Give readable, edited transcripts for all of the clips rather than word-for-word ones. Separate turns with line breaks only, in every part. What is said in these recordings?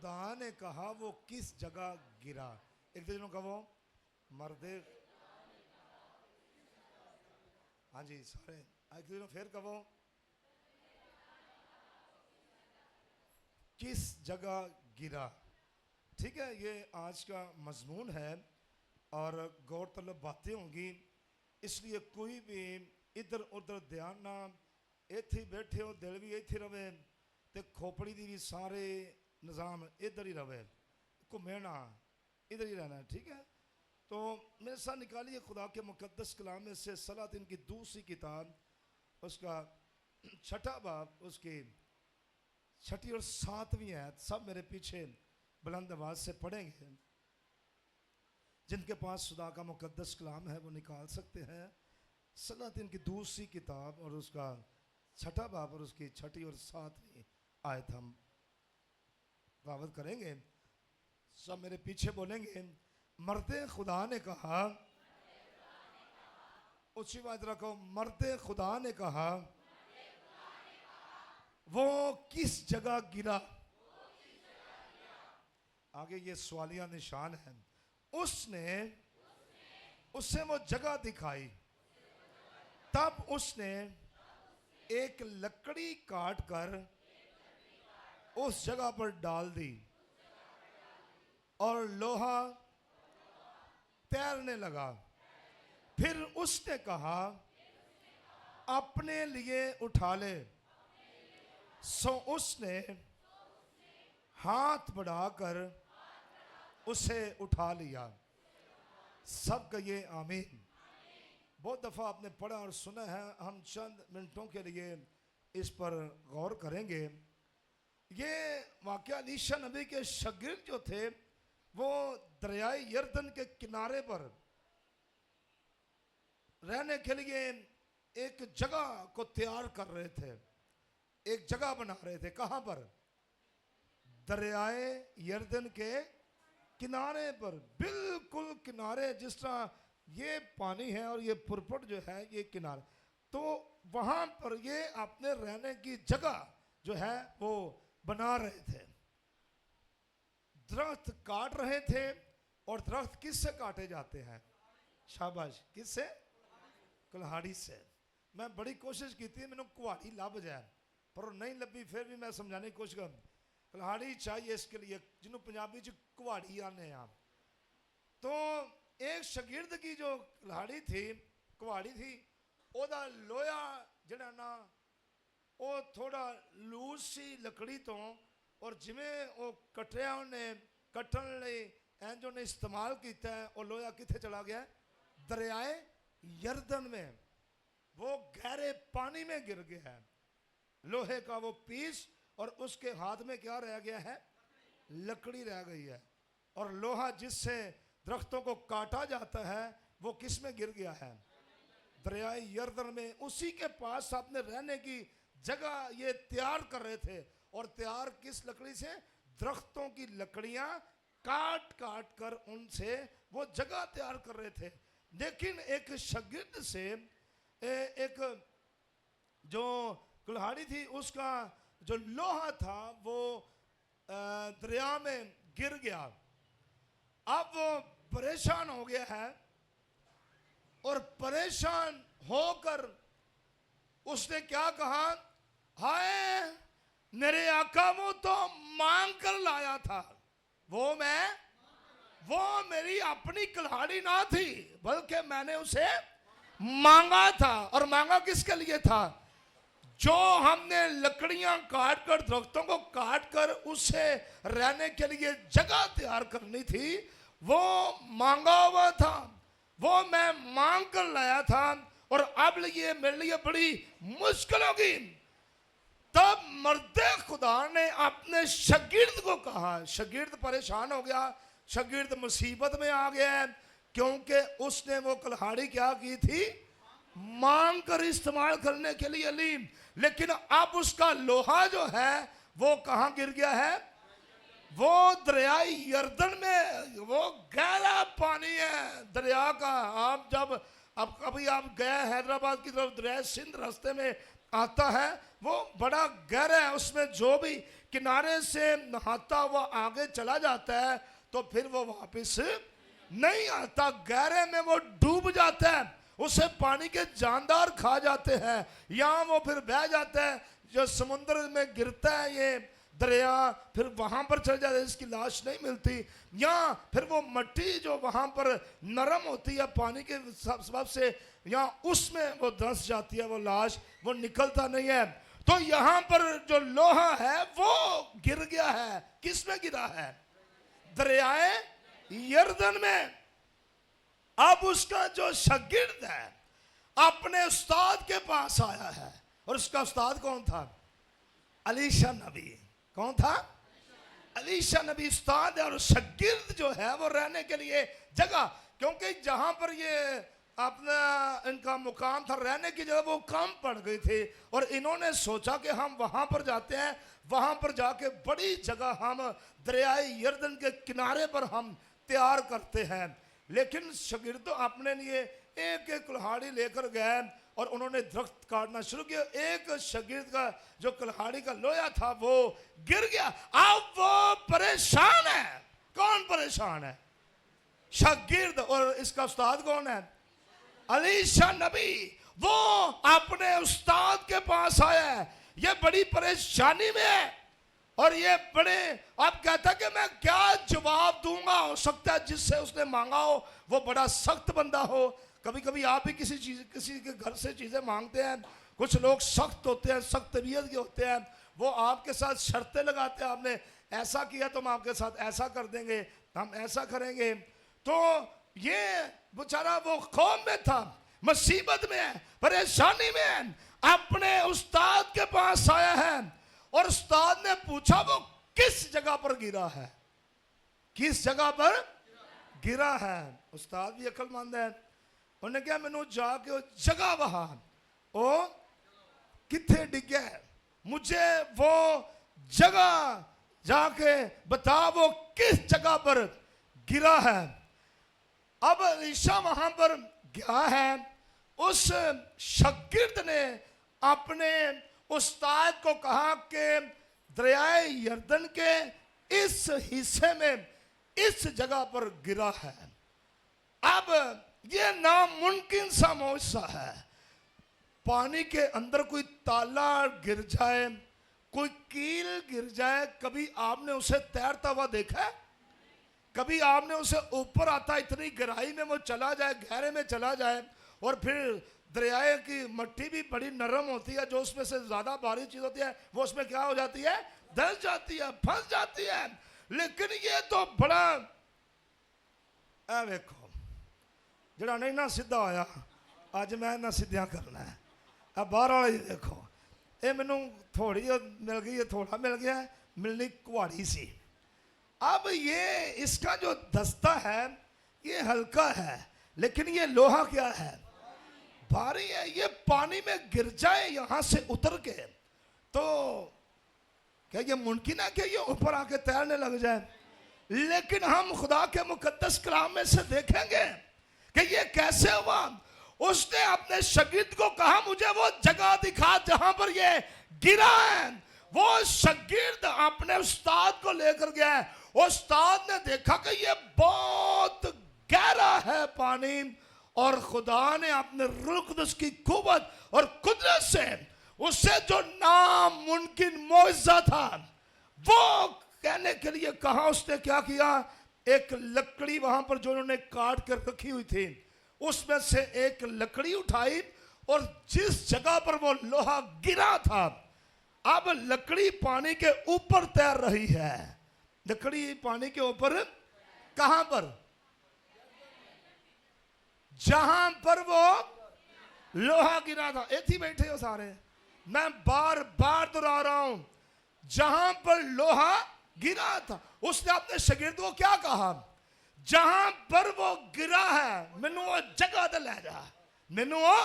खुदा ने कहा वो किस जगह गिरा। एक दिनों कहो मर्दे, हाँ जी सारे एक दिनों फिर कहो किस जगह गिरा। ठीक है, ये आज का मजमून है और गौरतलब बातें होंगी, इसलिए कोई भी इधर उधर ध्यान ना, इत्थे बैठे हो दिल भी इत्थे रवे तो खोपड़ी दी भी सारे निज़ाम इधर ही रवे, घूमे ना, इधर ही रहना है। ठीक है, तो मेरे साथ निकालिए खुदा के मुकद्दस कलाम में से सलातिन की दूसरी किताब, उसका छठा बाब, उसकी छठी और सातवीं आयत। सब मेरे पीछे बुलंद आवाज से पढ़ेंगे। जिनके पास खुदा का मुकद्दस कलाम है वो निकाल सकते हैं। सलातिन की दूसरी किताब और उसका छठा बाब और उसकी छठी और सातवीं आयत हम तिलावत करेंगे। सब मेरे पीछे बोलेंगे, मर्दे खुदा ने कहा, ऊंची आवाज रखो, मर्दे खुदा ने कहा वो किस जगह गिरा। आगे ये सवालिया निशान है। उसने उससे वो जगह दिखाई, तब उसने एक लकड़ी काट कर उस जगह पर डाल दी और लोहा तैरने लगा। फिर उसने कहा अपने लिए उठा ले। सो उसने हाथ बढ़ाकर उसे उठा लिया। सब कहिए आमीन। बहुत दफ़ा आपने पढ़ा और सुना है, हम चंद मिनटों के लिए इस पर गौर करेंगे। ये वाक़या ईशा नबी के शागिर्द जो थे वो दरियाए यरदन के किनारे पर रहने के लिए एक जगह को तैयार कर रहे थे, एक जगह बना रहे थे। कहाँ पर? दरियाए यरदन के किनारे पर, बिल्कुल किनारे, जिस तरह ये पानी है और ये पुरपट जो है ये किनारा, तो वहां पर ये अपने रहने की जगह जो है वो बना रहे थे। दरख्त काट रहे थे। और दरख्त किससे काटे जाते हैं? शाबाश, किससे? कुल्हाड़ी से। मैं बड़ी कोशिश की थी मैंने कुल्हाड़ी लभ जाए, पर नहीं लभी। फिर भी मैं समझाने की कोशिश कर, कुल्हाड़ी चाहिए इसके लिए, जिन्हों पंजाबी च कुहाड़ी आने आप। तो एक शागिर्द की जो कुल्हाड़ी थी, कुहाड़ी थी, ओदा लोया जड़ा ना वो थोड़ा लूज सी लकड़ी तो, और जिमें वो कटिया उन्हें कट्टन लई इंज उन्हें इस्तेमाल किया है, और लोया किथे चला गया? दरियाए यरदन में, वो गहरे पानी में गिर गया है। लोहे का वो पीस, और उसके हाथ में क्या रह गया है? लकड़ी रह गई है। और लोहा जिससे दरख्तों को काटा जाता है वो किस में गिर गया है? दरियाए यरदन में। उसी के पास अपने रहने की जगह ये तैयार कर रहे थे। और तैयार किस लकड़ी से? दरख्तों की लकड़ियां काट काट कर उनसे वो जगह तैयार कर रहे थे। लेकिन एक शागिर्द से एक जो कुल्हाड़ी थी उसका जो लोहा था वो दरिया में गिर गया। अब वो परेशान हो गया है, और परेशान होकर उसने क्या कहा? हाय मेरे आका, वो तो मांग कर लाया था, वो मेरी अपनी कुल्हाड़ी ना थी, बल्कि मैंने उसे मांगा था। और मांगा किसके लिए था? जो हमने लकड़ियां काट कर, दरख्तों को काट कर उसे रहने के लिए जगह तैयार करनी थी, वो मांगा हुआ था, वो मैं मांग कर लाया था, और अब ये मेरे लिए बड़ी मुश्किल होगी। तब मर्दे खुदा ने अपने शागिर्द को कहा। शागिर्द परेशान हो गया, शागिर्द मुसीबत में आ गया है, क्योंकि उसने वो कुल्हाड़ी क्या की थी? मांग कर इस्तेमाल करने के लिए ली। लेकिन अब उसका लोहा जो है वो कहाँ गिर गया है? वो दरियाए यरदन में। वो गहरा पानी है दरिया का। आप जब अब कभी आप गए हैदराबाद की तरफ, दरिया सिंध रास्ते में आता है, वो बड़ा गहरा है, उसमें जो भी किनारे से नहाता हुआ आगे चला जाता है तो फिर वो वापस नहीं आता, गहरे में वो डूब जाता है, उसे पानी के जानदार खा जाते हैं, यहाँ वो फिर बह जाता है, जो समुद्र में गिरता है ये दरिया, फिर वहां पर चल जाता है, इसकी लाश नहीं मिलती। यहाँ फिर वो मिट्टी जो वहां पर नरम होती है पानी के सबब से, यहाँ उसमें वो धंस जाती है वो लाश, वो निकलता नहीं है। तो यहाँ पर जो लोहा है वो गिर गया है, किस में गिरा है? दरियाए यरदन में। अब उसका जो शागिर्द है अपने उस्ताद के पास आया है, और उसका उस्ताद कौन था? अलीशा नबी। कौन था? अलीशा नबी उस्ताद है, और शागिर्द जो है वो रहने के लिए जगह, क्योंकि जहां पर ये अपना इनका मुकाम था रहने की जगह वो कम पड़ गई थी, और इन्होंने सोचा कि हम वहां पर जाते हैं, वहां पर जाके बड़ी जगह हम दरियाए यरदन के किनारे पर हम तैयार करते हैं। लेकिन शागिर्द तो अपने लिए एक एक कुल्हाड़ी लेकर गए और उन्होंने दरख्त काटना शुरू किया। एक शागिर्द का जो कुल्हाड़ी का लोया था वो गिर गया। अब वो परेशान है। कौन परेशान है? शागिर्द। और इसका उस्ताद कौन है? अलीशा नबी। वो अपने उस्ताद के पास आया है, ये बड़ी परेशानी में है, और ये बड़े अब कहता है कि मैं क्या जवाब दूंगा। हो सकता है जिससे उसने मांगा हो वो बड़ा सख्त बंदा हो। कभी कभी आप भी किसी के घर से चीजें मांगते हैं, कुछ लोग सख्त होते हैं, सख्त तबीयत के होते हैं, वो आपके साथ शर्तें लगाते हैं, आपने ऐसा किया तो हम आपके साथ ऐसा कर देंगे, हम ऐसा करेंगे। तो ये बेचारा वो कौम में था, मुसीबत में है, परेशानी में है, अपने उस्ताद के पास आया है, और उस्ताद ने पूछा वो किस जगह पर गिरा है? किस जगह पर गिरा है? उस्ताद भी अक्लमंद है, उन्होंने कहा मैनू जाके वो जगह वहां ओ किथे डिगे है, मुझे वो जगह जाके बता वो किस जगह पर गिरा है। अब अलीशा वहां पर गया है। उस शागिर्द ने अपने उस्ताद को कहा कि दरियाए यरदन के इस हिस्से में इस जगह पर गिरा है। अब ये नामुमकिन सा मौजज़ा है, पानी के अंदर कोई ताला गिर जाए, कोई कील गिर जाए। कभी आपने उसे तैरता हुआ देखा है? कभी आपने उसे ऊपर आता इतनी गहराई में वो चला जाए, गहरे में चला जाए, और फिर दरियाए की मिट्टी भी बड़ी नरम होती है, जो उसमें से ज्यादा भारी चीज होती है वो उसमें क्या हो जाती है? धंस जाती है, फंस जाती है। लेकिन ये तो बड़ा देखो जरा नहीं ना सीधा होया, अज मैं ना सीधा करना है। अब बाहर वाले देखो, ये मैनू थोड़ी मिल गई है, थोड़ा मिल गया है, मिलनी कुहाड़ी सी। अब ये इसका जो दस्ता है ये हल्का है, लेकिन ये लोहा क्या है? भारी है। ये पानी में गिर जाए यहां से उतर के, तो क्या ये मुमकिन है कि ये ऊपर आके तैरने लग जाए? लेकिन हम खुदा के मुकद्दस कलाम में से देखेंगे कि ये कैसे हुआ। उसने अपने शागिर्द को कहा मुझे वो जगह दिखा जहां पर ये गिरा है। वो शागिर्द अपने उस्ताद को लेकर गया। उस्ताद ने देखा कि ये बहुत गहरा है पानी, और खुदा ने अपने रूह कुद्दस की कुव्वत और कुदरत से उससे जो नामुमकिन मौजज़ा था वो कहने के लिए कहा। उसने क्या किया? एक लकड़ी वहां पर जो उन्होंने काट कर रखी हुई थी उसमें से एक लकड़ी उठाई, और जिस जगह पर वो लोहा गिरा था अब लकड़ी पानी के ऊपर तैर रही है। लकड़ी पानी के ऊपर कहां पर? जहां पर वो लोहा गिरा था। इतनी बैठे हो सारे, मैं बार बार दोहरा रहा हूं, जहां पर लोहा गिरा था। उसने अपने शागिर्द को क्या कहा? जहां पर वो गिरा है मैनू वो जगह ते ले जा, मैनू वो।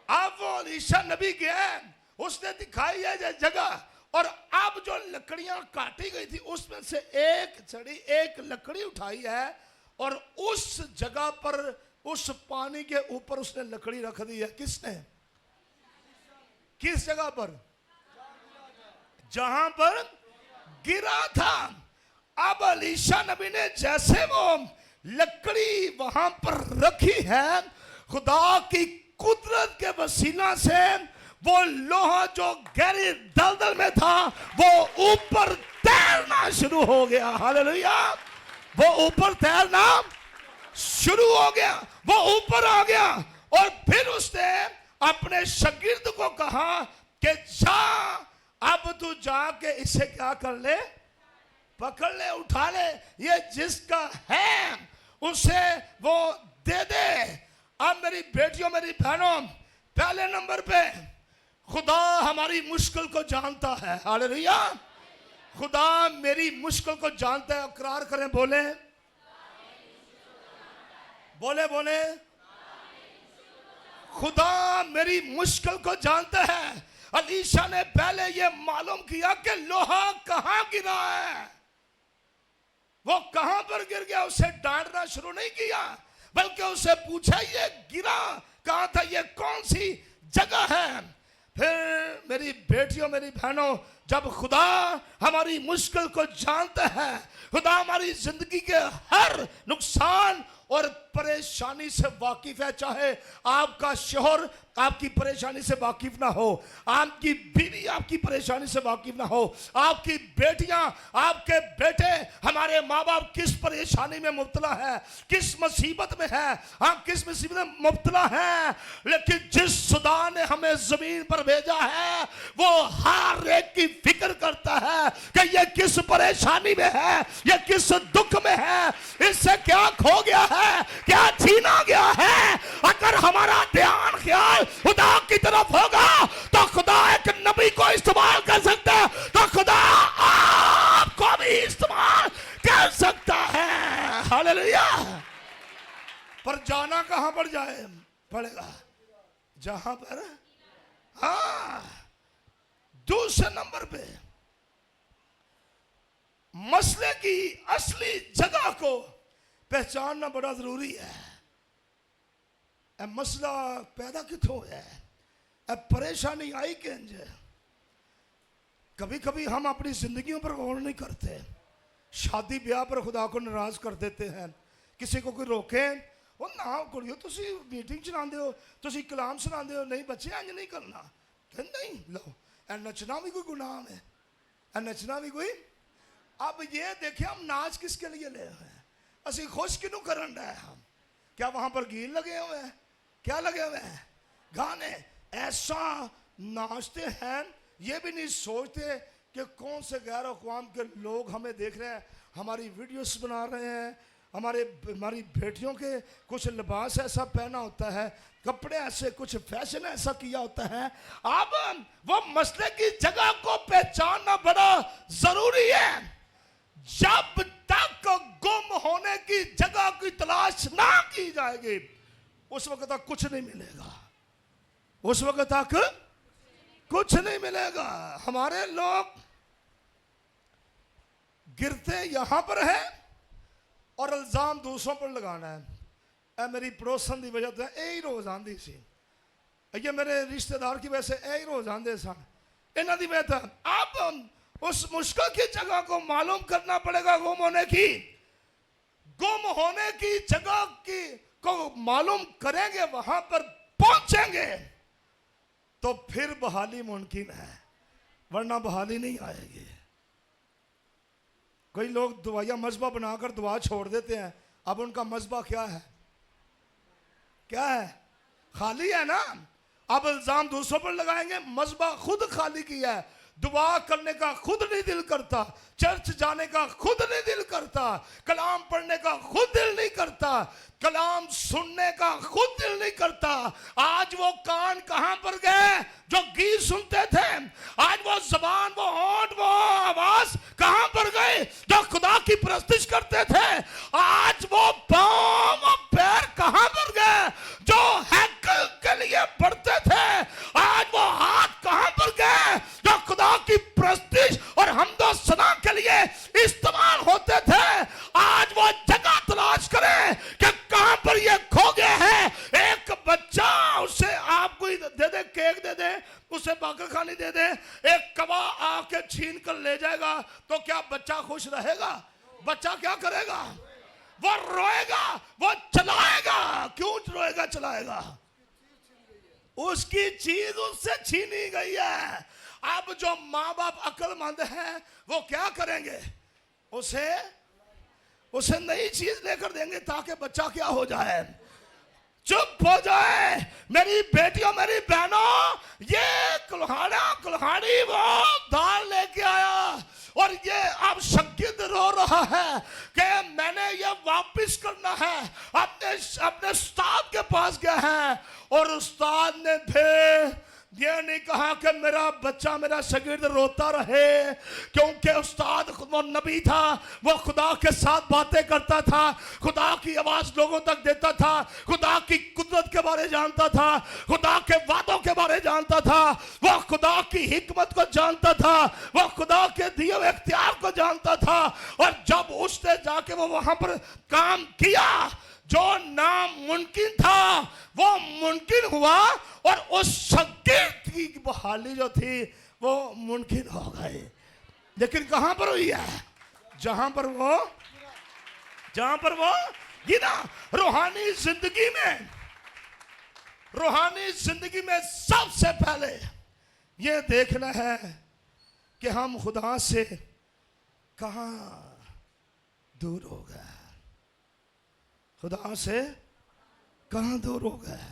अब वो अलीशा नबी गया, उसने दिखाई है ये जगह, और अब जो लकड़ियां काटी गई थी उसमें से एक छड़ी, एक लकड़ी उठाई है, और उस जगह पर उस पानी के ऊपर उसने लकड़ी रख दी है। किसने? किस जगह पर? जहां पर गिरा था। अब एलीशा नबी ने जैसे वो लकड़ी वहां पर रखी है, खुदा की कुदरत के वसीला से वो लोहा जो गहरी दलदल में था वो ऊपर तैरना शुरू हो गया। हालेलुया, वो ऊपर तैरना शुरू हो गया, वो ऊपर आ गया। और फिर उसने अपने शागिर्द को कहा कि जा, अब तू जाके इसे क्या कर ले, पकड़ ले, उठा ले, ये जिसका है उसे वो दे दे। अब मेरी बेटियों, मेरी बहनों, पहले नंबर पे खुदा हमारी मुश्किल को जानता है। हालेलुया, खुदा मेरी मुश्किल को जानता है। इकरार करें, बोले बोले बोले, खुदा मेरी मुश्किल को जानता है। एलीशा ने पहले ये मालूम किया कि लोहा कहां गिरा है, वो कहां पर गिर गया। उसे डांटना शुरू नहीं किया, बल्कि उसे पूछा ये गिरा कहां था, ये कौन सी जगह है। फिर मेरी बेटियों, मेरी बहनों, जब खुदा हमारी मुश्किल को जानता है, खुदा हमारी जिंदगी के हर नुकसान और परेशानी से वाकिफ है। चाहे आपका शोहर आपकी परेशानी से वाकिफ ना हो, आपकी बीवी आपकी परेशानी से वाकिफ ना हो, आपकी बेटियां, आपके बेटे, हमारे माँ बाप किस परेशानी में मुब्तला है, किस मुसीबत में है, हम किस मुसीबत में मुब्तला है, लेकिन जिस खुदा ने हमें जमीन पर भेजा है वो हर एक की फिक्र करता है कि ये किस परेशानी में है, ये किस दुख में है, इससे क्या खो गया है, क्या छीना गया है। अगर हमारा ध्यान ख्याल खुदा की तरफ होगा तो खुदा एक नबी को इस्तेमाल कर सकता है, तो खुदा आपको भी इस्तेमाल कर सकता है। हालेलुया। पर जाना कहां पर जाए पड़ेगा, जहां पर, हाँ, दूसरे नंबर पे मसले की असली जगह को पहचानना बड़ा जरूरी है। मसला पैदा किथों है, परेशानी आई किंज। कभी कभी हम अपनी जिंदगियों पर गौर नहीं करते, शादी ब्याह पर खुदा को नाराज कर देते हैं। किसी को कोई रोके, वो ना कुड़ियो तुसी मीटिंग चलाते हो, तुसी कलाम सुनाते हो, नहीं बच्चे इंज नहीं करना, नहीं लो नचना भी कोई गुनाह है, नचना भी कोई। अब ये देखिए हम नाच किसके लिए ले हैं, असि खुश किनू करन रहे हम, क्या वहां पर गीत लगे हुए हैं, क्या लगे हुए हैं, गाने। ऐसा नाचते हैं, ये भी नहीं सोचते कि कौन से गैर अक़वाम के लोग हमें देख रहे हैं, हमारी वीडियोस बना रहे हैं, हमारी बेटियों के कुछ लिबास ऐसा पहना होता है, कपड़े ऐसे, कुछ फैशन ऐसा किया होता है। अब वो मसले की जगह को पहचानना बड़ा जरूरी है। जब तक गुम होने की जगह की तलाश ना की जाएगी उस वक्त तक कुछ नहीं मिलेगा, उस वक्त तक कुछ नहीं मिलेगा। हमारे लोग गिरते यहां पर है और इल्जाम दूसरों पर लगाना है। मेरी पड़ोसन की वजह से यही रोज आंदी सी, ये मेरे रिश्तेदार की वजह से यही रोज आंदे सन, इन्हों की वजह से। अब उस मुश्किल की जगह को मालूम करना पड़ेगा, गुम होने की जगह की को मालूम करेंगे, वहां पर पहुंचेंगे तो फिर बहाली मुमकिन है, वरना बहाली नहीं आएगी। कई लोग दुआया मजबा बनाकर दुआ छोड़ देते हैं। अब उनका मजबा क्या है, क्या है, खाली है ना। अब इल्जाम दूसरों पर लगाएंगे, मजबा खुद खाली किया है, दुआ करने का खुद नहीं दिल करता, चर्च जाने का खुद नहीं दिल करता, कलाम पढ़ने का खुद दिल नहीं करता, कलाम सुनने का खुद दिल नहीं करता। आज वो कान कहां पर गए जो गीत सुनते थे, आज वो जबान, वो होंठ, वो आवाज कहां पर गए जो खुदा की प्रस्तुति करते थे, आज वो पांव, वो पैर कहां पर गए जो हैकल के लिए बढ़ते थे, आज वो हाथ कहां पर गए जो खुदा की प्रस्तुति और हमदो सना के लिए इस्तेमाल होते थे। आज वो जगह तलाश करें कि कहां पर ये खो गए हैं। एक बच्चा, उसे आप कोई दे दे, केक दे दे, उसे बाकर खानी दे दे, एक कवा आके छीन कर ले जाएगा तो क्या रहेगा, बच्चा क्या करेगा? वो रोएगा, वो चलाएगा। क्यों रोएगा चलाएगा? उसकी चीज उससे छीनी गई है। अब जो माँ बाप अक्लमंद हैं वो क्या करेंगे? उसे नई चीज लेकर देंगे ताकि बच्चा क्या हो जाए? चुप हो जाए। मेरी बेटियों, मेरी बहनों, ये कुल्हाड़ी वो दाल लेके आया और ये अब शकीद रो रहा है कि मैंने ये वापस करना है। अपने उस्ताद के पास गया है और उस्ताद ने फिर ये नहीं कहा कि मेरा बच्चा, मेरा शागिर्द रोता रहे, क्योंकि उस्ताद वो नबी था, वो खुदा के साथ बातें करता था, खुदा की आवाज लोगों तक देता था, खुदा की कुदरत के बारे जानता था, खुदा के वादों के बारे जानता था, वो खुदा की हिकमत को जानता था, वो खुदा के दिए हुए इख्तियार को जानता था। और जब उसने जाके वो वहां पर काम किया, जो नामुमकिन था वो मुमकिन हुआ और उस शागिर्द की बहाली जो थी वो मुमकिन हो गई। लेकिन कहां पर हुई है? जहां पर वो गिरा। रूहानी जिंदगी में सबसे पहले ये देखना है कि हम खुदा से कहां दूर हो गए, खुदा से कहां दूर हो गए।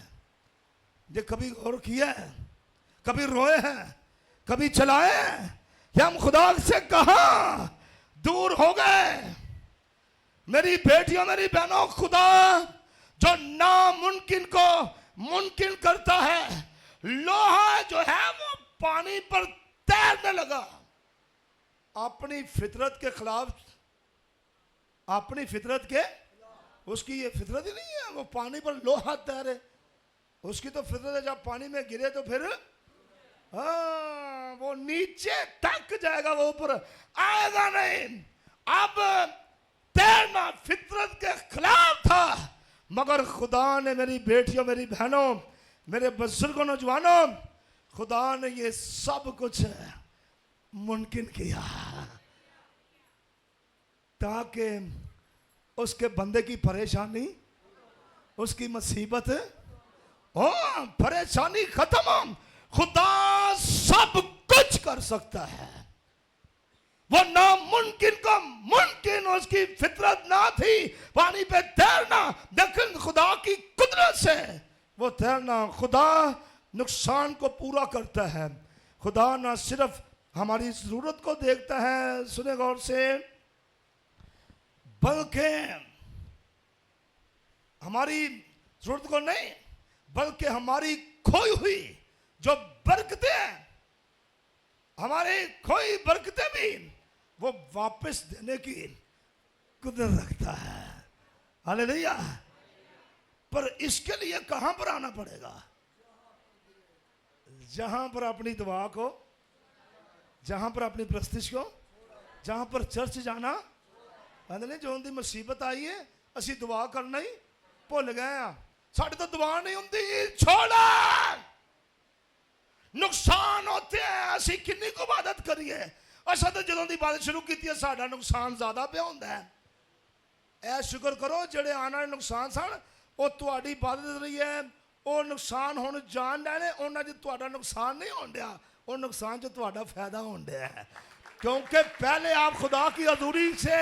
ये कभी गौर किया है? कभी रोए हैं? कभी चलाए हैं कि हम खुदा से कहां दूर हो गए? मेरी बेटियों, मेरी बहनों, खुदा जो नामुमकिन को मुमकिन करता है, लोहा जो है वो पानी पर तैरने लगा। अपनी फितरत के खिलाफ, अपनी फितरत के, उसकी ये फितरत ही नहीं है वो पानी पर लोहा तैरे। उसकी तो फितरत है जब पानी में गिरे तो फिर वो नीचे तक जाएगा, वो ऊपर आएगा नहीं। अब तैरना फितरत के खिलाफ था, मगर खुदा ने, मेरी बेटियों, मेरी बहनों, मेरे बुजुर्गों, नौजवानों, खुदा ने ये सब कुछ मुमकिन किया ताकि उसके बंदे की परेशानी, उसकी मुसीबत, परेशानी खत्म। खुदा सब कुछ कर सकता है। वो नामुमकिन को मुमकिन, उसकी फितरत ना थी पानी पे तैरना, लेकिन खुदा की कुदरत से वो तैरना। खुदा नुकसान को पूरा करता है। खुदा ना सिर्फ हमारी जरूरत को देखता है, सुने गौर से, बल्कि हमारी जरूरत को नहीं, बल्कि हमारी खोई हुई जो बरकतें हैं, हमारी खोई बरकतें भी वो वापस देने की कुदरत रखता है। हालेलुया। पर इसके लिए कहां पर आना पड़ेगा? जहां पर अपनी दुआ को, जहां पर अपनी प्रस्तिश को, जहां पर चर्च जाना, जो उनकी मुसीबत आई है असी दुआ करना ही भुल गए हैं। साढ़े तो दुआ नहीं होती। छोड़ा, नुकसान होते हैं, असी किन्नी को इबादत करिए। असा तो जो इबादत शुरू की है साडा नुकसान ज्यादा पिया होंदा है। ऐ शुक्र करो जेड़े आने वाले नुकसान सन वो तुहाडी इबादत रही है, वो नुकसान हुण जान रहे हैं, उन्हां च तुहाडा नुकसान नहीं होण दिया, वो नुकसान च तुहाडा फायदा होण दिया है। क्योंकि पहले आप खुदा की हजूरी से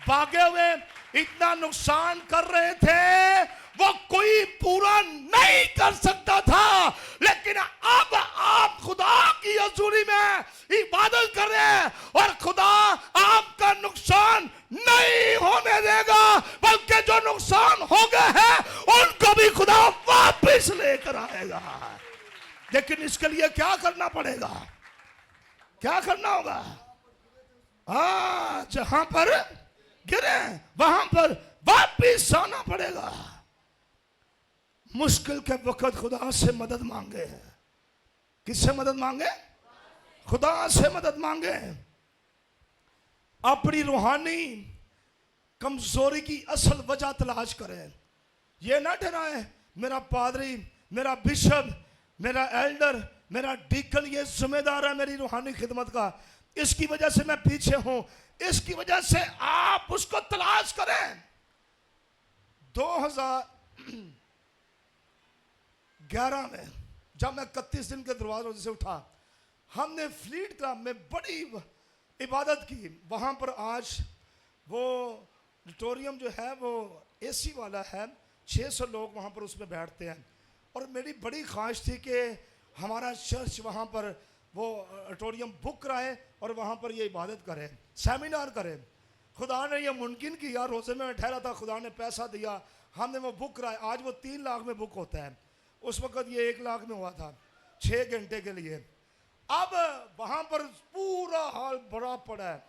भागे हुए इतना नुकसान कर रहे थे वो कोई पूरा नहीं कर सकता था, लेकिन अब आप खुदा की हजूरी में इबादत कर रहे हैं और खुदा आपका नुकसान नहीं होने देगा, बल्कि जो नुकसान हो गए हैं उनको भी खुदा वापस लेकर आएगा। लेकिन इसके लिए क्या करना पड़ेगा? क्या करना होगा? जहां पर गिरे वहां पर वापिस आना पड़ेगा। मुश्किल के वक्त खुदा से मदद मांगे। किससे मदद मांगे? खुदा से मदद मांगे। अपनी रूहानी कमजोरी की असल वजह तलाश करें। ये ना ठहराए मेरा पादरी, मेरा बिशप, मेरा एल्डर, मेरा डीकन ये जिम्मेदार है मेरी रूहानी खिदमत का। इसकी वजह से मैं पीछे हूं, इसकी वजह से आप उसको तलाश करें। 2011 में जब मैं 31 दिन के दरवाजे से उठा, हमने फ्लीट क्लब में बड़ी इबादत की। वहाँ पर आज वो ऑडिटोरियम जो है वो एसी वाला है, 600 लोग वहाँ पर उसमें बैठते हैं। और मेरी बड़ी ख्वाहिश थी कि हमारा चर्च वहाँ पर वो ऑडिटोरियम बुक कराए और वहाँ पर ये इबादत करें, सेमिनार करें। खुदा ने ये मुमकिन किया। रोज़े में ठहरा था, खुदा ने पैसा दिया, हमने वो बुक कराया। आज वो 3 लाख में बुक होता है, उस वक़्त ये 1 लाख में हुआ था 6 घंटे के लिए। अब वहाँ पर पूरा हॉल भरा पड़ा है,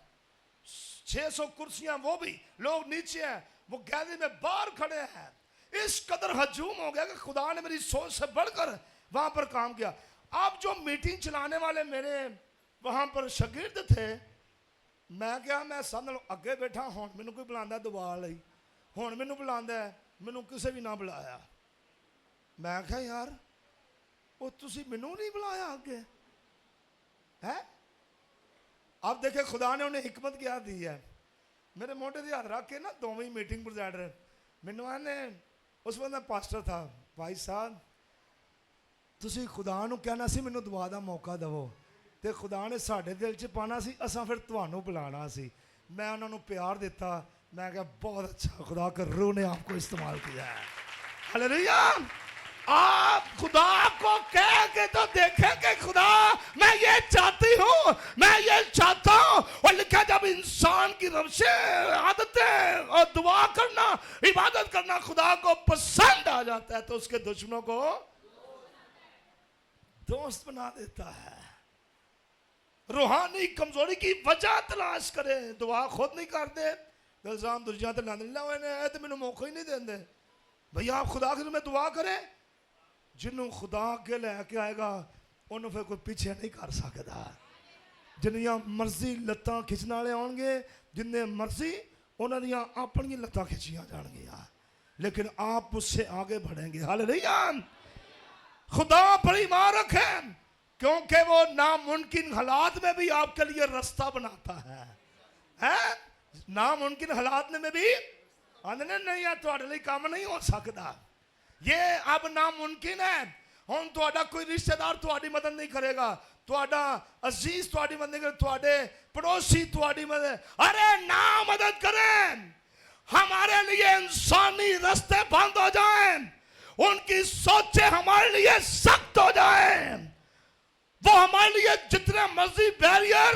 600 कुर्सियाँ, वो भी लोग नीचे हैं, वो गैलरी में बाहर खड़े हैं। इस कदर हजूम हो गया कि खुदा ने मेरी सोच से बढ़कर वहाँ पर काम किया। अब जो मीटिंग चलाने वाले मेरे वहाँ पर शागिर्द थे, मैं क्या, मैं सब नालों अगे बैठा, हुण मैनू कोई बुलांदा दुआ लई, हुण मैनू बुलांदा है, मैनू किसी भी ना बुलाया। मैं क्या यार, वो तुसी मैनू नहीं बुलाया अगे है। अब देखे खुदा ने उन्हें हिकमत क्या दी है। मेरे मोटे से हाथ रख के ना दोवें मीटिंग प्रोजाइडर मैनू आने, उस वक्त मैं पास्टर था, भाई साहब तुसी खुदा नू कहना सी मैनू दुआ दा मौका दवो, तो खुदा ने साढ़े दिल च पाना सी, असां फिर तुहानू बुलाना सी। मैं उन्होंने प्यार दिता, मैं कहा बहुत अच्छा, खुदा का रूह ने आपको इस्तेमाल किया है। हालेलुया। आप खुदा को कह के तो देखें कि खुदा मैं ये चाहती हूँ, मैं ये चाहता हूँ। और लिखा जब इंसान की रवशें, आदतें और दुआ करना, इबादत करना खुदा को पसंद आ जाता है, तो उसके दुश्मनों को दोस्त बना देता है। रूहानी कमजोरी की वजह तलाश करें, दुआ खुद नहीं करते, इल्जाम दूसरियां तो लाने तो मैंने मौका ही नहीं देंगे। भैया आप खुदा के में दुआ करें, जिन्हों खुदा अगे लैके आएगा उन्होंने फिर कोई पीछे नहीं कर सकता। जिन्नियां मर्जी लत्तां खिंचने वाले आउणगे, जिन्ने मर्जी उन्हां दियां अपनियां लत्तां खिंचियां जाणगियां, लेकिन आप उससे आगे बढ़ेंगे। हालेलुया। खुदा पर ईमान रखें, क्योंकि वो नामुमकिन हालात में भी आपके लिए रास्ता बनाता है? नामुमकिन हालात में भी आंदे नहीं है तुहाडे लिए काम नहीं हो सकता, ये अब नामुमकिन है। हुण तुहाडा कोई रिश्तेदार तुहाडी मदद नहीं करेगा, तुहाडा अजीज तुहाडी मदद नहीं करेगा, तुहाडे पड़ोसी तुहाडी मदद, अरे ना मदद करें। हमारे लिए इंसानी रास्ते बंद हो जाएं, उनकी सोचें हमारे लिए सख्त हो जाएं, वो हमारे लिए जितने मर्जी बैरियर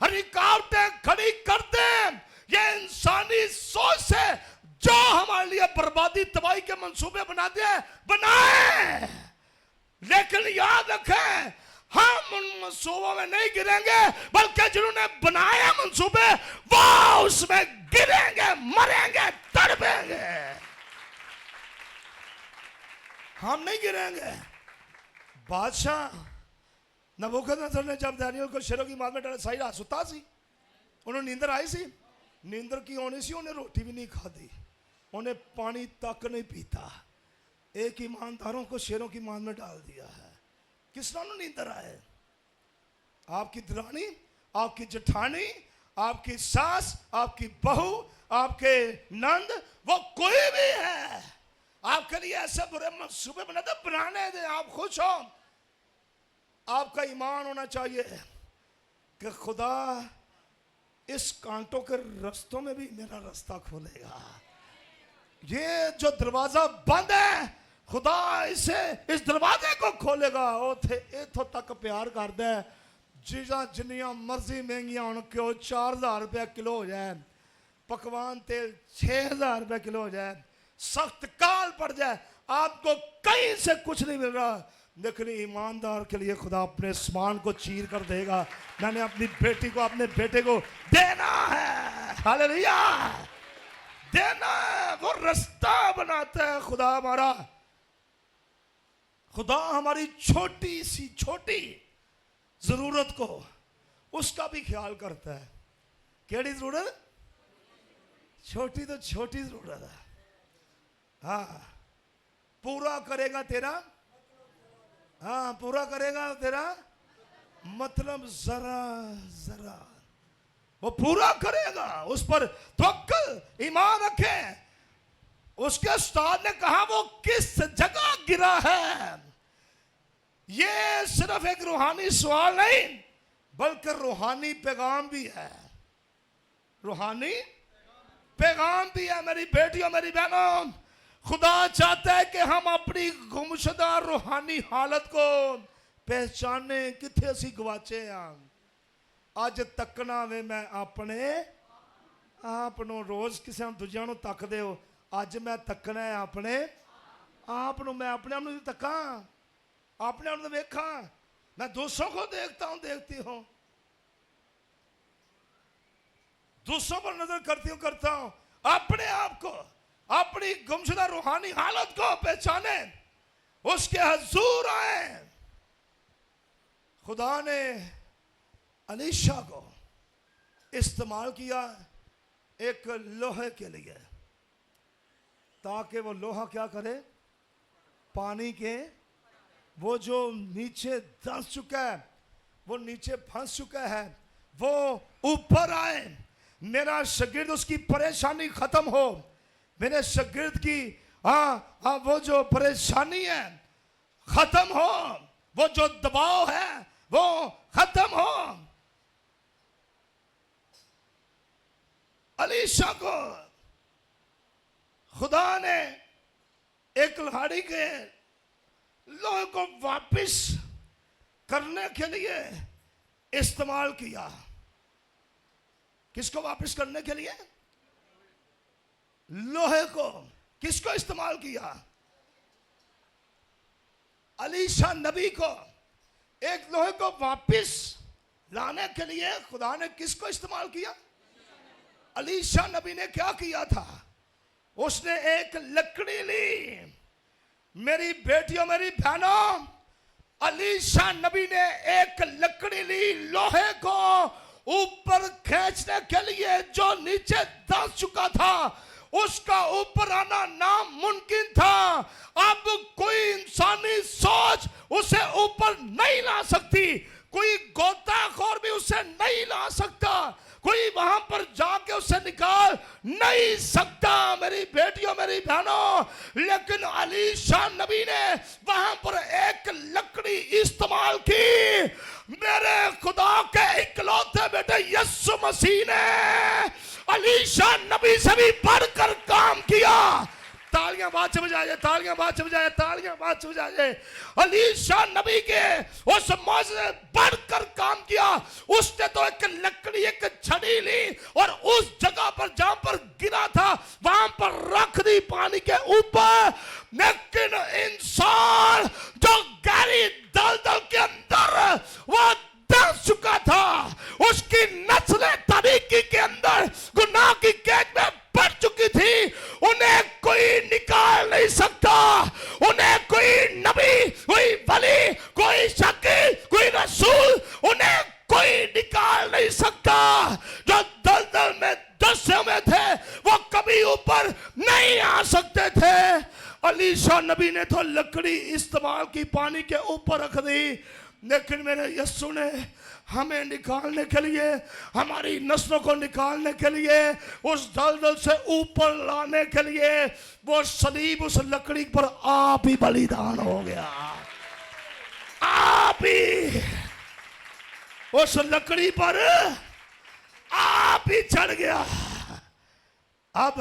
रुकावटें खड़ी कर दें, ये इंसानी सोच से जो हमारे लिए बर्बादी तबाही के मंसूबे बनाते हैं बनाए, लेकिन याद रखें हम उन मंसूबों में नहीं गिरेंगे, बल्कि जिन्होंने बनाए मंसूबे वो उसमें गिरेंगे, मरेंगे, तड़पेंगे, हम नहीं गिरेंगे। बादशाह नबूकदनेस्सर ने जब दानियल को शेरों की मार में डाला, सही रात सुता सी, उन्होंने नींदर आई सी, नींदर की होनी सी, उन्हें रोटी भी नहीं खाती, उन्हें पानी तक नहीं पीता। एक ईमानदारों को शेरों की मार में डाल दिया है। किस नाम नींदर आए? आपकी दरानी, आपकी जेठानी, आपकी सास, आपकी बहू, आपके नंद, वो कोई भी है आपके लिए ऐसे बुरे मंसूबे बनाते, बनाने दे, आप खुश हो। आपका ईमान होना चाहिए कि खुदा इस कांटों के रास्तों में भी मेरा रास्ता खोलेगा। ये जो दरवाजा बंद है खुदा इसे, इस दरवाजे को खोलेगा। उथे इथों तक प्यार करता है, चीज़ां जिन्नियां मर्जी महंगियां होण, क्यों 4000 रुपया किलो हो जाए, पकवान तेल 6000 रुपया किलो हो जाए, सख्त काल पड़ जाए, आपको कहीं से कुछ नहीं मिल रहा, लेकिन ईमानदार के लिए खुदा अपने आसमान को चीर कर देगा। मैंने अपनी बेटी को, अपने बेटे को देना है, हालेलुया, देना है। वो रास्ता बनाता है खुदा हमारा। खुदा हमारी छोटी सी छोटी जरूरत को उसका भी ख्याल करता है। केड़ी जरूरत? छोटी तो छोटी जरूरत है, हाँ, पूरा करेगा तेरा, हाँ पूरा करेगा तेरा मतलब जरा जरा। वो पूरा करेगा। उस पर तवक्कल ईमान रखें। उसके उस्ताद ने कहा वो किस जगह गिरा है। ये सिर्फ एक रूहानी सवाल नहीं बल्कि रूहानी पैगाम भी है। रूहानी पैगाम भी है। मेरी बेटियों मेरी बहनों, खुदा चाहता है कि हम अपनी गुमशुदा रूहानी हालत को पहचाने। किथे असी गवाचे हैं। अज तकना वे मैं अपने आप नो। रोज किसी दूजिया तकते हो। अज मैं तकना है अपने आप नो। मैं अपने आप को तका, अपने आप को देखा। मैं दूसरों को देखता हूं, देखती हूं, दूसरों पर नजर करता हूं। अपने आप को, अपनी गुमशुदा रूहानी हालत को पहचाने, उसके हजूर आए। खुदा ने अलीशा को इस्तेमाल किया एक लोहे के लिए, ताकि वो लोहा क्या करे, पानी के वो जो नीचे धंस चुका है, वो नीचे फंस चुका है, वो ऊपर आए। मेरा शागिर्द उसकी परेशानी खत्म हो। मेरे शागिर्द की वो जो परेशानी है खत्म हो, वो जो दबाव है वो खत्म हो। अलीशा को खुदा ने एक लहाड़ी के लोहे को वापस करने के लिए इस्तेमाल किया। किसको वापस करने के लिए? लोहे को। किसको इस्तेमाल किया? अलीशा नबी को। एक लोहे को वापस लाने के लिए खुदा ने किसको इस्तेमाल किया? अलीशा नबी ने क्या किया था? उसने एक लकड़ी ली। मेरी बेटियों मेरी बहनों, अलीशा नबी ने एक लकड़ी ली लोहे को ऊपर खींचने के लिए। जो नीचे दस चुका था उसका ऊपर आना नामुमकिन था। अब कोई इंसानी सोच उसे ऊपर नहीं ला सकती, कोई गोताखोर भी उसे नहीं ला सकता, कोई वहां पर जाके उसे निकाल नहीं सकता। मेरी बेटियों मेरी बहनों, लेकिन अलीशा नबी ने वहां पर एक लकड़ी इस्तेमाल की। मेरे खुदा के इकलौते बेटे यीशु मसीह ने अलीशा नबी से भी बढ़कर काम किया। तालियां बात से बजाए, तालियां बात से बजाए, तालियां बात से बजाए। अलीशा नबी के उस मौज ने बढ़कर काम किया। उसने तो एक लकड़ी, एक छड़ी ली और उस जगह पर जहां पर गिरा था वहां पर रख दी पानी के ऊपर। लेकिन इंसान जो गहरी दलदल के अंदर वो दस चुका था, उसकी नस्लें तरीकी के अंदर गुनाह की कैद में बढ़ चुकी थी, उन्हें कोई निकाल नहीं सकता। उन्हें कोई नबी, कोई वली, कोई शकी, कोई रसूल, उन्हें कोई निकाल नहीं सकता। जो दलदल में दसे हुए थे वो कभी ऊपर नहीं आ सकते थे। अलीशा नबी ने तो लकड़ी इस्तेमाल की, पानी के ऊपर रख दी। लेकिन मेरे यीशु ने हमें निकालने के लिए, हमारी नस्लों को निकालने के लिए, उस दलदल से ऊपर लाने के लिए वो सलीब, उस लकड़ी पर आप ही बलिदान हो गया। आप ही उस लकड़ी पर आप ही चढ़ गया। अब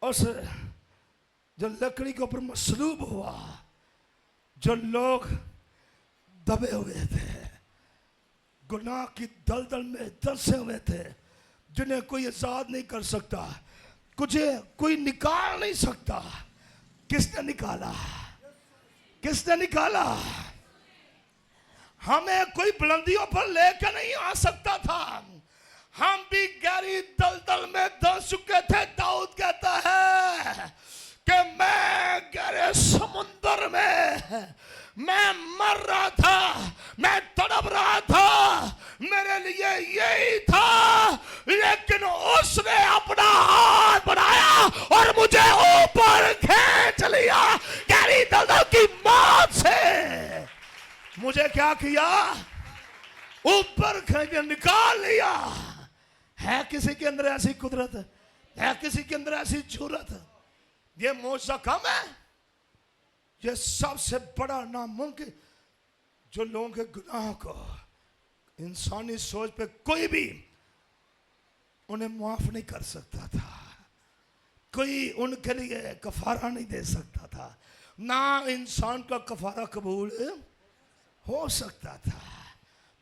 उस जो लकड़ी के ऊपर मसलूब हुआ, जो लोग दबे हुए थे, गुनाह की दलदल में दसे हुए थे, जिन्हें कोई आजाद नहीं कर सकता, कोई निकाल नहीं सकता, किसने निकाला? किसने निकाला? हमें कोई बुलंदियों पर लेकर नहीं आ सकता था। हम भी गहरी दलदल में दस चुके थे। दाऊद कहता है कि मैं गहरे समुंदर में मैं मर रहा था, मैं तड़प रहा था, मेरे लिए यही था, लेकिन उसने अपना हाथ बढ़ाया और मुझे ऊपर खींच लिया। गहरी दलदल की मौत से मुझे क्या किया? ऊपर खींच के निकाल लिया। है किसी के अंदर ऐसी कुदरत, है किसी के अंदर ऐसी जरूरत? ये मौजज़ा कम है? ये सबसे बड़ा नामुमकिन, जो लोगों के गुनाह को इंसानी सोच पे कोई भी उन्हें माफ नहीं कर सकता था, कोई उनके लिए कफारा नहीं दे सकता था, ना इंसान का कफारा कबूल हो सकता था।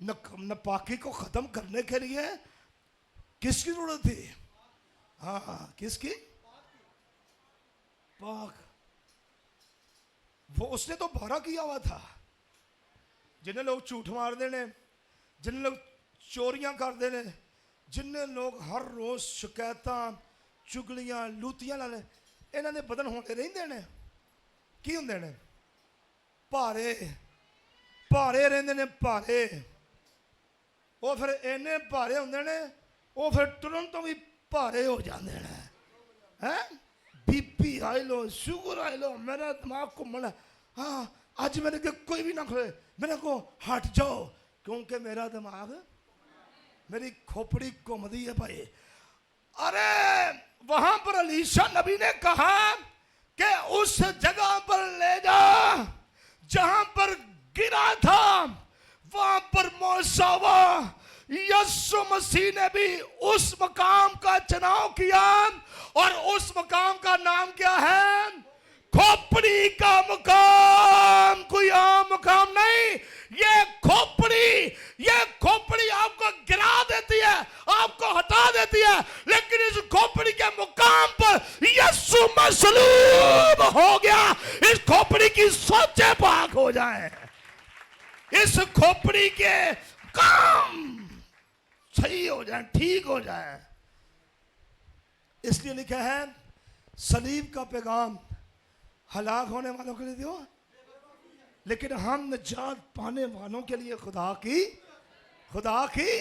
नापाकी को खत्म करने के लिए किसकी जरूरत थी? हाँ, किसकी? पाक। वो उसने तो बारह किया हुआ था। जिन्हें लोग झूठ मार देने, जिन्हें लोग चोरियां कर देने, जिन्हें लोग हर रोज शिकायतां, चुगलियां, लूतियां लाने, इन्हों ने बदन होने नहीं देने। की होंगे ने? भारे भारे रहंदे ने, भारे। वो फिर इन्ने भारे होंगे ने, वो फिर तुरन तो भी भारे हो जाते हैं। हैं BP I low, sugar I लो, मेरा दिमाग घूमना। हाँ, आज मेरे के कोई भी ना खोए, मेरे को हट जाओ, क्योंकि मेरा दिमाग, मेरी खोपड़ी घूमती है भाई। अरे वहां पर अलीशा नबी ने कहा कि उस जगह पर ले जा जहां पर गिरा था, वहां पर मौजज़ा हुआ। यीशु मसीह ने भी उस मकाम का चुनाव किया, और उस मकाम का नाम क्या है? खोपड़ी का मुकाम। कोई आम मुकाम नहीं। ये खोपड़ी आपको गिरा देती है, आपको हटा देती है, लेकिन इस खोपड़ी के मुकाम पर यीशु मसलूब हो गया। इस खोपड़ी की सोचें पाक हो जाए, इस खोपड़ी के काम सही हो जाए, ठीक हो जाए। इसलिए लिखा है, सलीब का पैगाम हलाक होने वालों के लिए दियो, लेकिन हम निजात पाने वालों के लिए खुदा की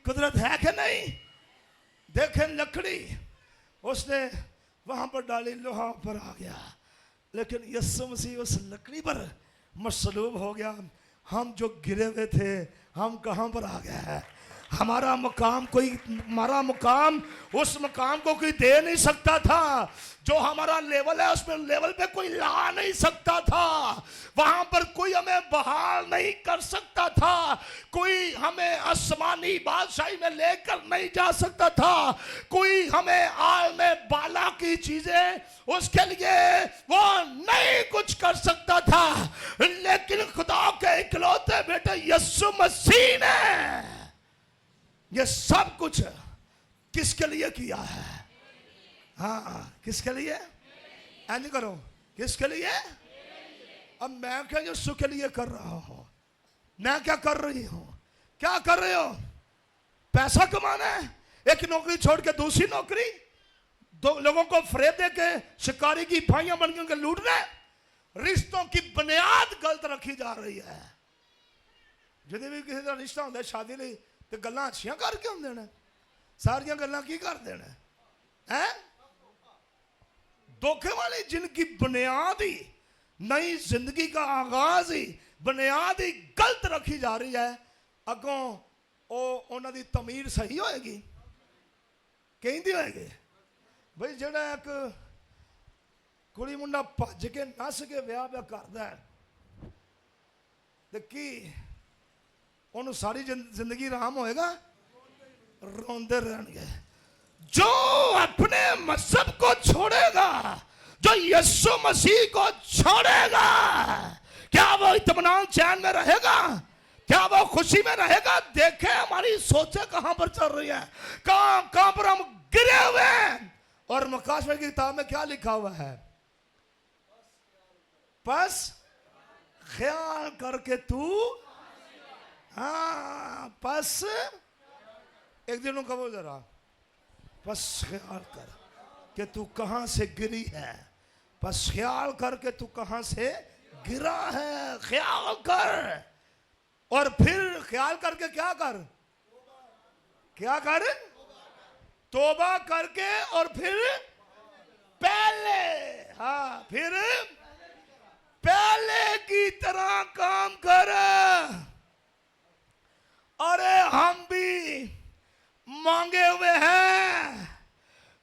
कुदरत है कि नहीं? देखें, लकड़ी उसने वहां पर डाली, लोहा पर आ गया, लेकिन यीशु मसीह उस लकड़ी पर मसलूब हो गया। हम जो गिरे हुए थे, हम कहां पर आ गए हैं? हमारा मुकाम उस मुकाम को कोई दे नहीं सकता था। जो हमारा लेवल है, उसमें लेवल पे कोई ला नहीं सकता था। वहां पर कोई हमें बहाल नहीं कर सकता था, कोई हमें आसमानी बादशाही में लेकर नहीं जा सकता था, कोई हमें आल में बाला की चीजें, उसके लिए वो नहीं कुछ कर सकता था। लेकिन खुदा के इकलौते बेटे यीशु मसीह ने ये सब कुछ किसके लिए किया है? हाँ, किसके लिए? ऐसे करो, किसके लिए? अब मैं क्या यीशु के लिए कर रहा हूं? मैं क्या कर रही हूं? क्या कर रहे हो? पैसा कमाना है, एक नौकरी छोड़ के दूसरी नौकरी, दो लोगों को फरेब दे के शिकारी की भाइयां बन के लूटना। रिश्तों की बुनियाद गलत रखी जा रही है। जब भी किसी का रिश्ता होता है शादी लिए, तो गल्लां अच्छियां करके होंदे ने, सारियां गल्लां की कर देना है? धोखे वाली जिनकी बुनियाद ही, नई जिंदगी का आगाज ही बुनियाद ही गलत रखी जा रही है। अगों उन्हों की तमीर सही होएगी? कहती होएगी भाई, जेड़ा एक कुड़ी मुंडा भज के नस के ब्याह पे करदा है, ते की उन्होंने सारी जिंदगी आराम होएगा? रोंदे रहेंगे। जो अपने मजहब को छोड़ेगा, जो यीशु मसीह को छोड़ेगा, क्या वो इत्मीनान चैन में रहेगा? क्या वो खुशी में रहेगा? देखें हमारी सोचें कहां पर चल रही है, कहां पर हम गिरे हुए हैं। और मुकाशमे की किताब में क्या लिखा हुआ है? बस ख्याल करके तू, हाँ, बस एक दिन कहो जरा, बस ख्याल कर कि तू कहां से गिरी है, बस ख्याल कर कि तू कहां से गिरा है। ख्याल कर, और फिर ख्याल करके क्या कर? क्या कर? तौबा करके, और फिर पहले, हाँ, फिर पहले की तरह काम कर। अरे हम भी मांगे हुए हैं।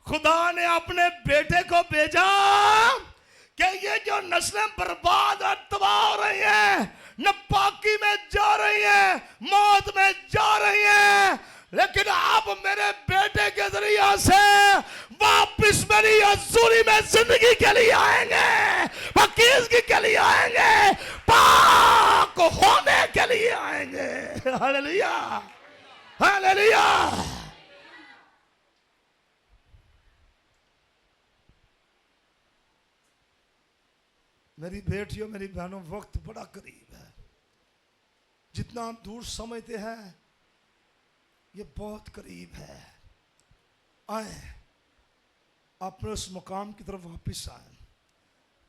खुदा ने अपने बेटे को भेजा कि ये जो नस्लें बर्बाद और तबाह हो रही हैं, नापाकी में जा रही हैं, मौत में जा रही हैं, लेकिन आप मेरे बेटे के जरिए से वापिस मेरी हजूरी में जिंदगी के लिए आएंगे, पाकीज़गी के लिए आएंगे, पाक होने के लिए आएंगे। Hallelujah, hallelujah. मेरी बेटियों, मेरी बहनों, वक्त बड़ा करीब है। जितना हम दूर समझते हैं, ये बहुत करीब है। आए, अपने उस मुकाम की तरफ वापस आए,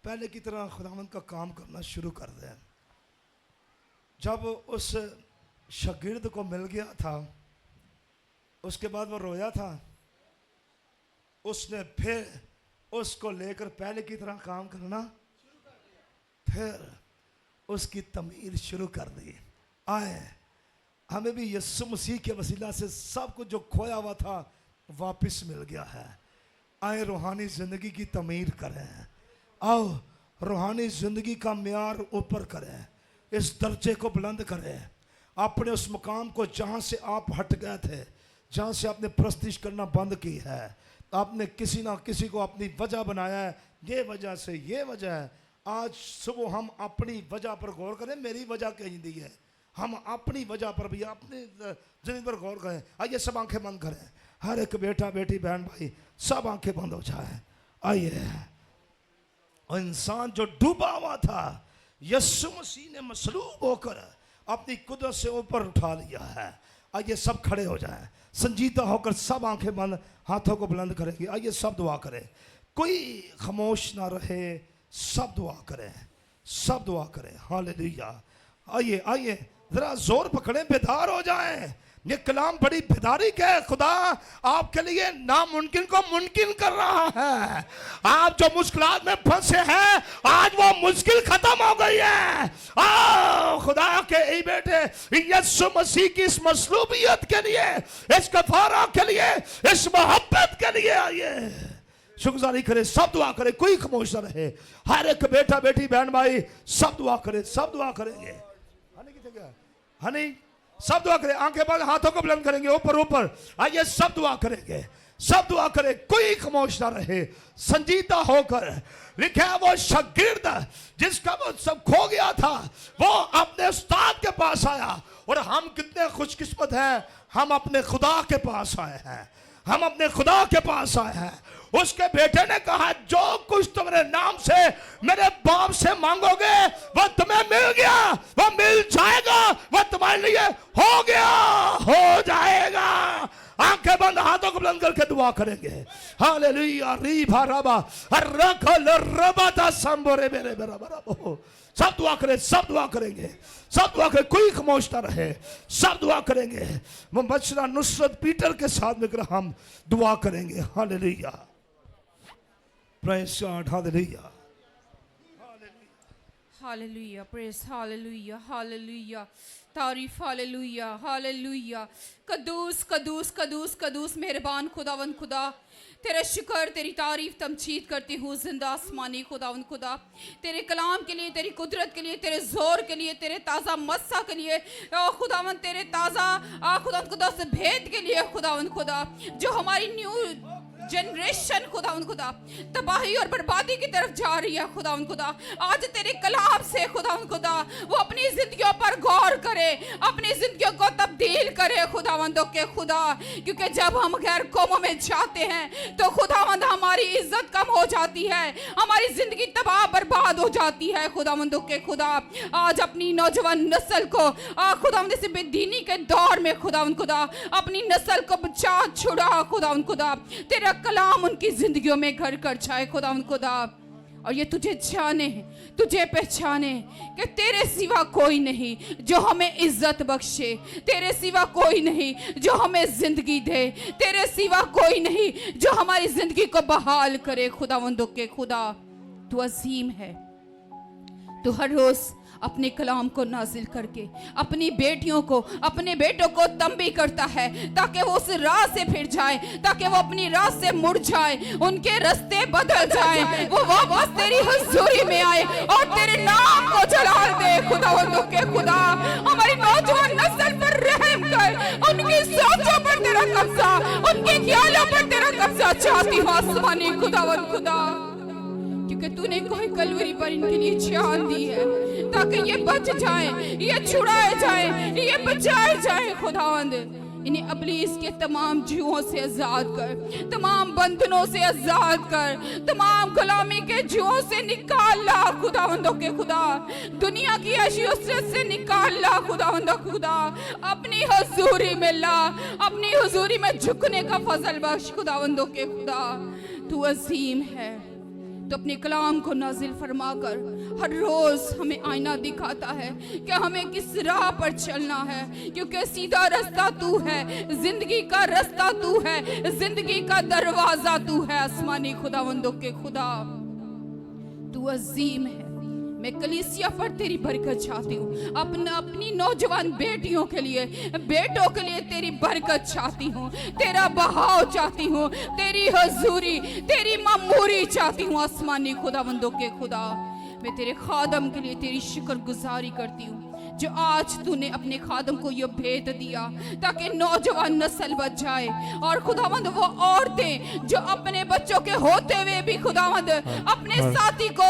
पहले की तरह खुदावंद का काम करना शुरू कर दें। जब उस शागिर्द को मिल गया था, उसके बाद वो रोया था, उसने फिर उसको लेकर पहले की तरह काम करना, फिर उसकी तमीर शुरू कर दी। आए, हमें भी यीशु मसीह के वसीला से सब कुछ जो खोया हुआ था वापस मिल गया है। आए, रूहानी ज़िंदगी की तमीर करें। आओ, रूहानी ज़िंदगी का म्यार ऊपर करें, इस दर्जे को बुलंद करें, अपने उस मुकाम को जहाँ से आप हट गए थे, जहाँ से आपने प्रस्तिश करना बंद की है, आपने किसी ना किसी को अपनी वजह बनाया है, ये वजह से ये वजह है। आज सुबह हम अपनी वजह पर गौर करें। मेरी वजह कहीं दी है, हम अपनी वजह पर भी अपनी जिंदगी पर गौर करें। आइए सब आंखें बंद करें, हर एक बेटा बेटी बहन भाई सब आंखें बंद हो जाए। आइए, और इंसान जो डूबा हुआ था, यीशु मसीह ने मसलूब होकर अपनी कुदरत से ऊपर उठा लिया है। आइए सब खड़े हो जाएं, संजीदा होकर सब आंखें बंद, हाथों को बुलंद करेंगे। आइए सब दुआ करें, कोई खामोश ना रहे, सब दुआ करें, सब दुआ करें। हालेलुया। आइए आइए, जरा जोर पकड़ें, बेदार हो जाएं। ये कलाम बड़ी बेदारी के, खुदा आपके लिए नामुमकिन को मुमकिन कर रहा है। आप जो मुश्किलात में फंसे हैं, आज वो मुश्किल खत्म हो गई है। आओ, खुदा के ई बेटे यीशु मसीह की इस मसलूबियत के लिए, इस कफारा के लिए, इस मोहब्बत के लिए आइए, शुक्रगुजारी करें, सब दुआ करें, कोई खामोश न रहे। हर एक बेटा बेटी बहन भाई सब दुआ करें, सब दुआ करेंगे। हनी की जगह, हनी सब दुआ करें, आंखें बंद, हाथों को बुलंद करेंगे ऊपर ऊपर। आइए सब दुआ करेंगे, सब दुआ करें, कोई खामोश ना रहे, संजीदा होकर। लिखा है वो शागिर्द जिसका वो सब खो गया था, वो अपने उस्ताद के पास आया। और हम कितने खुशकिस्मत हैं, हम अपने खुदा के पास आए हैं, हम अपने खुदा के पास आए हैं। उसके बेटे ने कहा, जो कुछ तुम मेरे नाम से मेरे बाप से मांगोगे वो तुम्हें मिल गया, वो मिल जाएगा, वो तुम्हारे लिए हो गया, हो जाएगा। आंखें बंद, हाथों को बुलंद करके दुआ करेंगे। हालेलुया। रीभा रबा रखल रबा संबोरे मेरे बराबर। सब दुआ करें, सब दुआ करेंगे, सब दुआ करें, कोई खामोश ना रहे, सब दुआ करेंगे। मुबशरा नुसरत पीटर के साथ मिलकर हम दुआ करेंगे। Hallelujah, praise God, hallelujah,
hallelujah, praise, hallelujah, hallelujah, तारीफ, हालेलुया, हालेलुया। कदूस कदूस कदूस कदूस मेहरबान खुदावन खुदा, तेरा शुक्र, तेरी तारीफ तमजीद करती हूँ जिंदा आसमानी खुदावन खुदा। तेरे कलाम के लिए, तेरी कुदरत के लिए, तेरे जोर के लिए, तेरे ताज़ा मस्सा के लिए खुदावन, तेरे ताज़ा खुदावन खुदा से भेद के लिए खुदावन खुदा, जो हमारी न्यू जनरेशन खुदावन खुदा तबाही और बर्बादी की तरफ जा रही है खुदावन खुदा, आज तेरे कलाम से खुदावन खुदा वो अपनी जिंदगियों पर गौर करे, अपनी जिंदगियों को तब्दील करे खुदावंदों के खुदा। क्योंकि जब हम गैर कौमों में जाते हैं तो खुदावंद हमारी इज्जत कम हो जाती है, हमारी जिंदगी तबाह बर्बाद हो जाती है खुदावंदों के खुदा। आज अपनी नौजवान नस्ल को खुदावंद से बेदीनी के दौर में खुदावंद खुदा अपनी नस्ल को बचा छुड़ा खुदावंद खुदा, तेरा कलाम उनकी जिंदगियों में घर कर जाए खुदावंद खुदा। और ये तुझे जाने, तुझे पहचाने कि तेरे सिवा कोई नहीं जो हमें इज्जत बख्शे, तेरे सिवा कोई नहीं जो हमें जिंदगी दे, तेरे सिवा कोई नहीं जो हमारी जिंदगी को बहाल करे खुदावंदों के खुदा। तू अजीम है, तू हर रोज अपने कलाम को नाजिल करके अपनी बेटियों को, अपने बेटों को तंबी करता है ताकि वो उस राह से फिर जाए, ताकि वो अपनी राह से मुड़ जाए, उनके रास्ते बदल जाए, वो वापस तेरी हुजूरी में आए और तेरे नाम को जलाल दे। खुदावंदों के खुदा, हमारी नौजवान नस्ल पर रहम कर, उनकी सोचों पर तेरा कब्जा, उनके ख्यालों पर तेरा कब्जा चाहती हूँ आसमानी खुदावंद खुदा, क्योंकि तूने कोई कलवरी पर इनके लिए जान दी है ताकि ये बच जाए, ये छुड़ाए जाए, ये बचाए जाए। खुदावंद इन्हें इब्लीस के तमाम जुओं से आजाद कर, तमाम बंधनों से आजाद कर, तमाम गुलामी के जुओं से निकाल ला खुदावंदों के खुदा, दुनिया की अशियत से निकाल ला खुदावंदों के खुदा, अपनी हुजूरी में ला, अपनी हुजूरी में झुकने का फजल बख्श खुदावंदों के खुदा। तू अजीम है, तो अपने कलाम को नाजिल फरमा कर हर रोज हमें आईना दिखाता है कि हमें किस राह पर चलना है, क्योंकि सीधा रास्ता तू है, जिंदगी का रास्ता तू है, जिंदगी का दरवाजा तू है आसमानी खुदावंदों के खुदा। तू अजीम है। मैं कलीसिया पर तेरी बरकत चाहती हूँ, अपनी नौजवान बेटियों के लिए, बेटों के लिए तेरी बरकत चाहती हूँ, तेरा बहाव चाहती हूँ, तेरी हुजूरी, तेरी मामूरी चाहती हूँ आसमानी खुदावंदों के खुदा। मैं तेरे खादम के लिए तेरी शुक्रगुजारी करती हूँ जो आज तूने अपने खादम को यह भेद दिया ताकि नौजवान नस्ल बच जाए, और खुदावंद वो औरतें जो अपने बच्चों के होते हुए भी खुदावंद अपने साथी को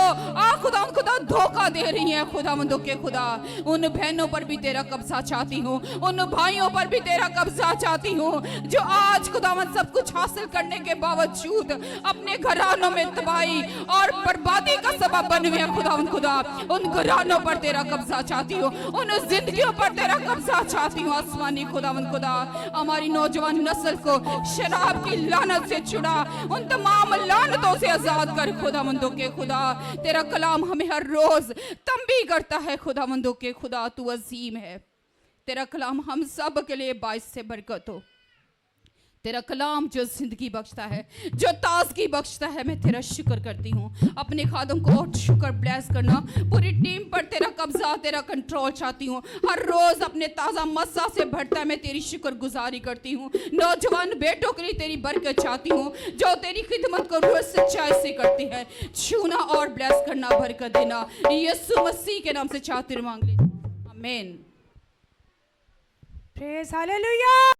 खुदावंद खुदा धोखा दे रही हैं, खुदावंदों के खुदा उन बहनों पर भी तेरा कब्जा चाहती हूँ, उन भाइयों पर भी तेरा कब्जा चाहती हूँ जो आज खुदावंद सब कुछ हासिल करने के बावजूद अपने घरानों में तबाही और बर्बादी का सबब बन हुए। खुदावंद खुदा उन घरानों पर तेरा कब्जा चाहती हूँ, उन जिंदगियों पर तेरा कब्जा चाहती हूँ आसमानी खुदावंद खुदा। हमारी नौजवान नस्ल को शराब की लानत से छुड़ा, उन तमाम लानतों से आजाद कर खुदावंदों के खुदा। तेरा कलाम हमें हर रोज तंबी करता है खुदावंदों के खुदा। तू अजीम है। तेरा कलाम हम सब के लिए बाइस से बरकत हो। तेरा कलाम जो जिंदगी बख्शता है, जो ताजगी बख्शता है, मैं तेरा शुक्र करती हूँ। अपने खादम को और शुक्र ब्लेस करना, पूरी टीम पर तेरा कब्जा, तेरा कंट्रोल चाहती हूँ। हर रोज अपने ताज़ा मस्सा से भरता है, मैं तेरी शुक्र गुजारी करती हूँ। नौजवान बेटों के लिए तेरी बरकत चाहती हूँ जो तेरी खिदमत को रोज सच्चाई से करती है। छूना और ब्लेस करना, बरकत देना, यीशु मसीह के नाम से चाहती मांग ले, आमीन।
Praise hallelujah.